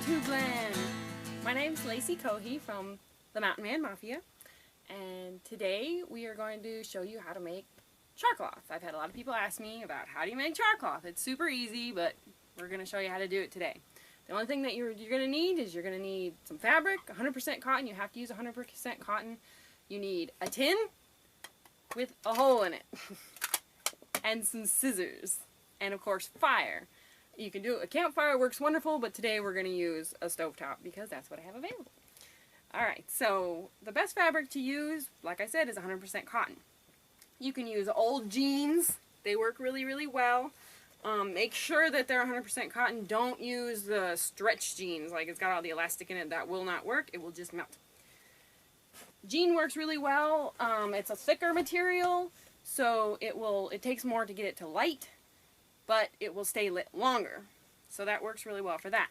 YouTube land! My name's Lacy Cohee from the Mountain Man Mafia, and today we are going to show you how to make char cloth. I've had a lot of people ask me about how do you make char cloth. It's super easy, but we're going to show you how to do it today. The only thing that you're going to need is you're going to need some fabric, 100% cotton. You have to use 100% cotton. You need a tin with a hole in it, and some scissors, and of course fire. You can do a campfire, works wonderful, but today we're going to use a stovetop because that's what I have available. Alright, so the best fabric to use, like I said, is 100% cotton. You can use old jeans. They work really, really well. Make sure that they're 100% cotton. Don't use the stretch jeans, like it's got all the elastic in it. That will not work. It will just melt. Jean works really well. It's a thicker material, so it takes more to get it to light, but it will stay lit longer. So that works really well for that.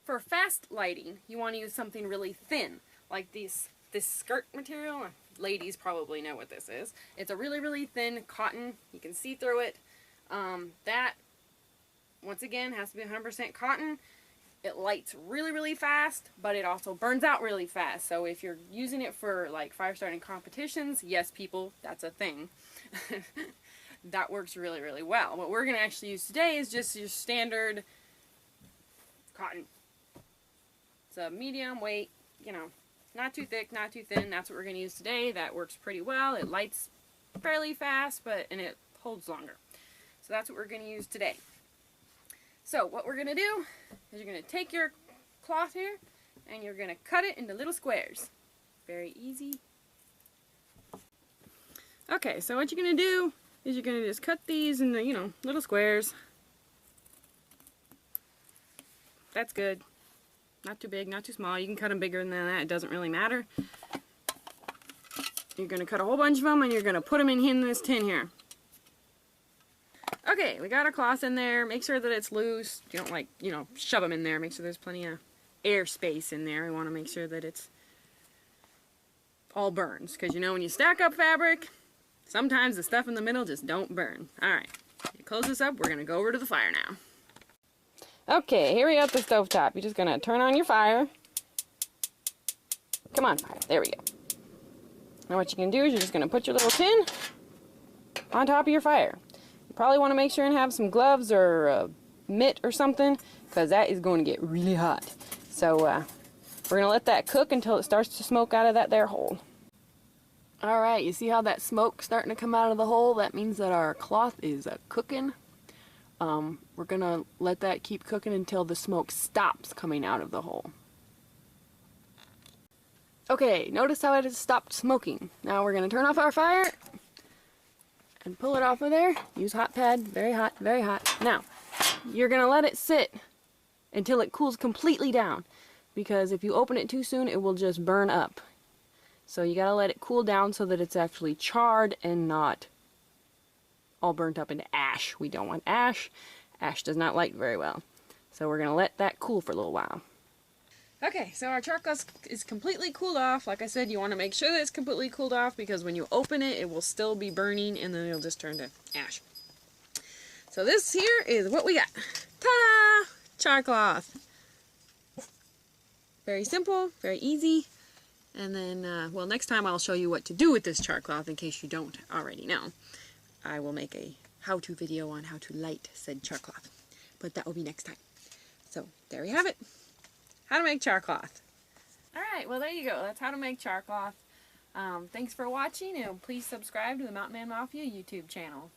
For fast lighting, you want to use something really thin, like this skirt material. Ladies probably know what this is. It's a really, really thin cotton. You can see through it. That, once again, has to be 100% cotton. It lights really, really fast, but it also burns out really fast. So if you're using it for like fire starting competitions, yes people, that's a thing. That works really, really well. What we're going to actually use today is just your standard cotton. It's a medium weight, you know, not too thick, not too thin. That's what we're going to use today. That works pretty well. It lights fairly fast, and it holds longer. So that's what we're going to use today. So what we're going to do is you're going to take your cloth here and you're going to cut it into little squares. Very easy. Okay, so what you're going to do is you're going to just cut these into, you know, little squares. That's good. Not too big, not too small. You can cut them bigger than that. It doesn't really matter. You're going to cut a whole bunch of them and you're going to put them in this tin here. Okay, we got our cloth in there. Make sure that it's loose. You don't, like, you know, shove them in there. Make sure there's plenty of air space in there. We want to make sure that it's all burns. Because, you know, when you stack up fabric, sometimes the stuff in the middle just don't burn. Alright, close this up. We're going to go over to the fire now. Okay, here we are at the stovetop. You're just going to turn on your fire. Come on, fire. There we go. Now what you can do is you're just going to put your little tin on top of your fire. You probably want to make sure and have some gloves or a mitt or something, because that is going to get really hot. So we're going to let that cook until it starts to smoke out of that there hole. Alright, you see how that smoke's starting to come out of the hole? That means that our cloth is cooking. We're going to let that keep cooking until the smoke stops coming out of the hole. Okay, notice how it has stopped smoking. Now we're going to turn off our fire and pull it off of there. Use hot pad. Very hot, very hot. Now, you're going to let it sit until it cools completely down, because if you open it too soon, it will just burn up. So you got to let it cool down so that it's actually charred and not all burnt up into ash. We don't want ash. Ash does not light very well. So we're going to let that cool for a little while. Okay, so our char cloth is completely cooled off. Like I said, you want to make sure that it's completely cooled off, because when you open it, it will still be burning and then it'll just turn to ash. So this here is what we got. Ta-da! Char cloth. Very simple, very easy. And then, well, next time I'll show you what to do with this char cloth in case you don't already know. I will make a how-to video on how to light said char cloth. But that will be next time. So, there we have it. How to make char cloth. Alright, well there you go. That's how to make char cloth. Thanks for watching, and please subscribe to the Mountain Man Mafia YouTube channel.